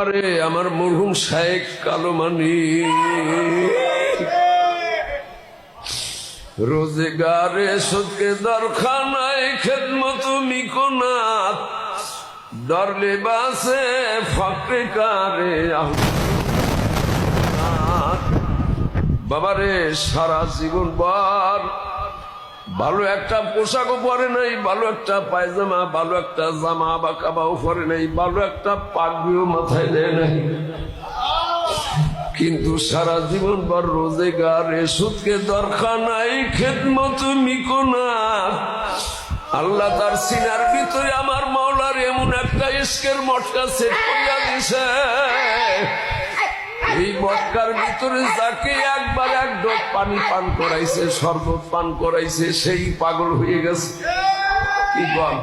আরে আমার মরহুম শায়েখ কালোমানি রোজগারে সুদকে দরখানায় খেদমত মিকোনাত দর লেবাসে ফকরে কারে বাবারে সারা জীবন বার ভালো একটা পোশাকও পরে নাই, ভালো একটা পায়জামা, ভালো একটা জামা বা কাবাও পরে নাই, ভালো একটা পাগড়িও মাথায় দেয় নাই, কিন্তু সারা জীবন ভর রোজগারে সুদকে দরকার নাই খেদমত মিকোনাত। আল্লাহ তার সিনার ভিতরে আমার মাওলার এমন একটা ইশকের মটকা সেট করিয়া দিছে, এই মটকার ভিতরে যাকে একবার এক ডোক পানি পান করাইছে, শরবত পান করাইছে, সেই পাগল হয়ে গেছে। কি বল?